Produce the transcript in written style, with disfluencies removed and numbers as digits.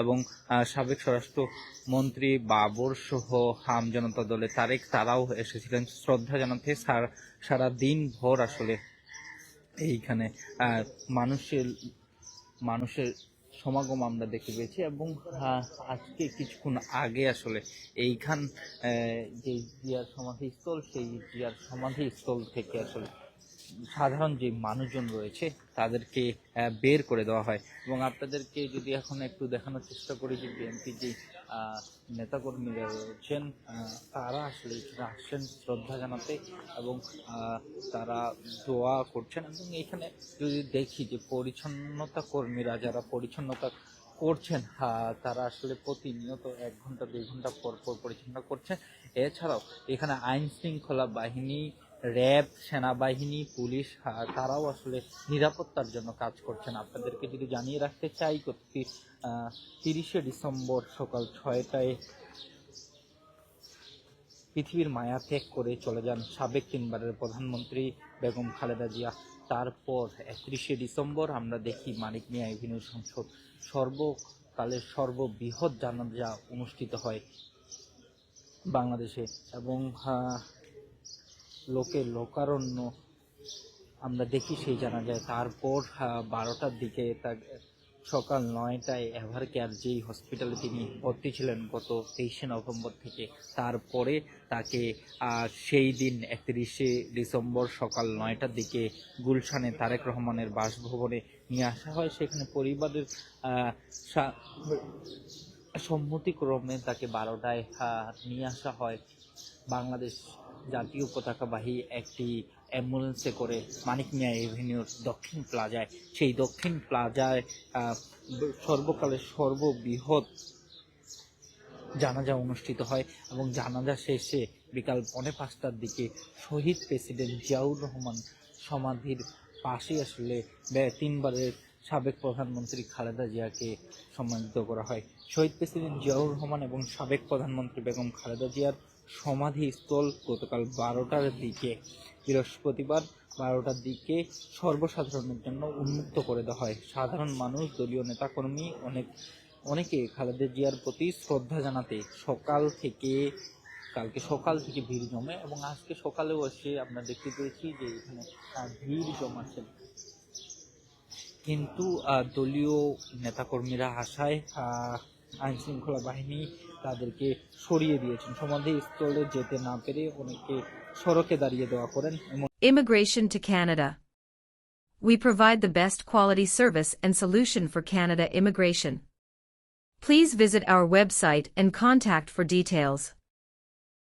এবং সাবেক স্বরাষ্ট্রমন্ত্রী বাবর সহ হাম জনতা দলের তারেক, তারাও এসেছিলেন শ্রদ্ধা জানাতে। সারা দিন ভর আসলে এইখানে মানুষের সমাগম আমরা দেখতে পেয়েছি। এবং আজকে কিছুক্ষণ আগে আসলে এইখান যে জিয়ার সমাধিস্থল, সেই জিয়ার সমাধিস্থল থেকে আসলে সাধারণ যে মানুষজন রয়েছে তাদেরকে বের করে দেওয়া হয়। এবং আপনাদেরকে যদি এখন একটু দেখানোর চেষ্টা করি যে বিএনপি যে নেতাকর্মীরা রয়েছেন তারা আসলে এখানে আসছেন শ্রদ্ধা জানাতে এবং তারা দোয়া করছেন। এবং এখানে যদি দেখি যে পরিচ্ছন্নতা কর্মীরা যারা পরিচ্ছন্নতা করছেন, তারা আসলে প্রতিনিয়ত 1 ঘন্টা 2 ঘন্টা পর পর পরিচ্ছন্ন করছেন। এছাড়াও এখানে আইন শৃঙ্খলা বাহিনী, র্যাব, সেনাবাহিনী, পুলিশ, তারাও আসলে নিরাপত্তার জন্য কাজ করছেন। আপনাদেরকে যদি জানিয়ে রাখতে চাই, 30শে ডিসেম্বর সকাল 6টায় পৃথিবীর মায়া ত্যাগ করে চলে যান সাবেক 3বারের প্রধানমন্ত্রী বেগম খালেদা জিয়া। তারপর 31শে ডিসেম্বর আমরা দেখি মানিক মিয়া এভিনিউ সংসদ সর্বকালের সর্ববৃহৎ জানাজা অনুষ্ঠিত হয় বাংলাদেশে। এবং লোকারণ্য আমরা দেখি সেই জানা যায়। তারপর 12টার দিকে সকাল 9টায় এভার কেয়ার যেই হসপিটালে তিনি ভর্তি ছিলেন গত 23শে নভেম্বর থেকে, তারপরে তাকে সেই দিন 31শে ডিসেম্বর সকাল 9টার দিকে গুলশানে তারেক রহমানের বাসভবনে নিয়ে আসা হয়। সেখানে পরিবারের সম্মতিক্রমে তাকে 12টায় নিয়ে আসা হয় বাংলাদেশ জাতীয় পতাকাবাহী একটি অ্যাম্বুলেন্সে করে মানিক মিয়া এভিনিউর দক্ষিণ প্লাজায়। সেই দক্ষিণ প্লাজায় সর্বকালের সর্ববৃহৎ জানাজা অনুষ্ঠিত হয়। এবং জানাজা শেষে বিকাল 4:45টার দিকে শহীদ প্রেসিডেন্ট জিয়াউর রহমান সমাধির পাশে আসলে 3বারের সাবেক প্রধানমন্ত্রী খালেদা জিয়াকে সম্মানিত করা হয়। শহীদ প্রেসিডেন্ট জিয়াউর রহমান এবং সাবেক প্রধানমন্ত্রী বেগম খালেদা জিয়ার সমাধিস্থল গতকাল 12টার দিকে, বৃহস্পতিবার 12টার দিকে সর্বসাধারণের জন্য উন্মুক্ত করে দেওয়া হয়। সাধারণ মানুষ, দলীয় নেতাকর্মী, অনেকে খালেদা জিয়ার প্রতি শ্রদ্ধা জানাতে কালকে সকাল থেকে ভিড় জমে। এবং আজকে সকালেও এসে আমরা দেখতে পেয়েছি যে এখানে ভিড় জমাচ্ছেন, কিন্তু দলীয় নেতাকর্মীরা আসায় আইন শৃঙ্খলা বাহিনী তাদেরকে সরিয়ে দিয়েছেন। সমাধিস্থলে যেতে না পেরে অনেকে সড়কে দাঁড়িয়ে দেওয়া করেন। Immigration to Canada. We provide the best quality service and solution for Canada immigration. Please visit our website and contact for details.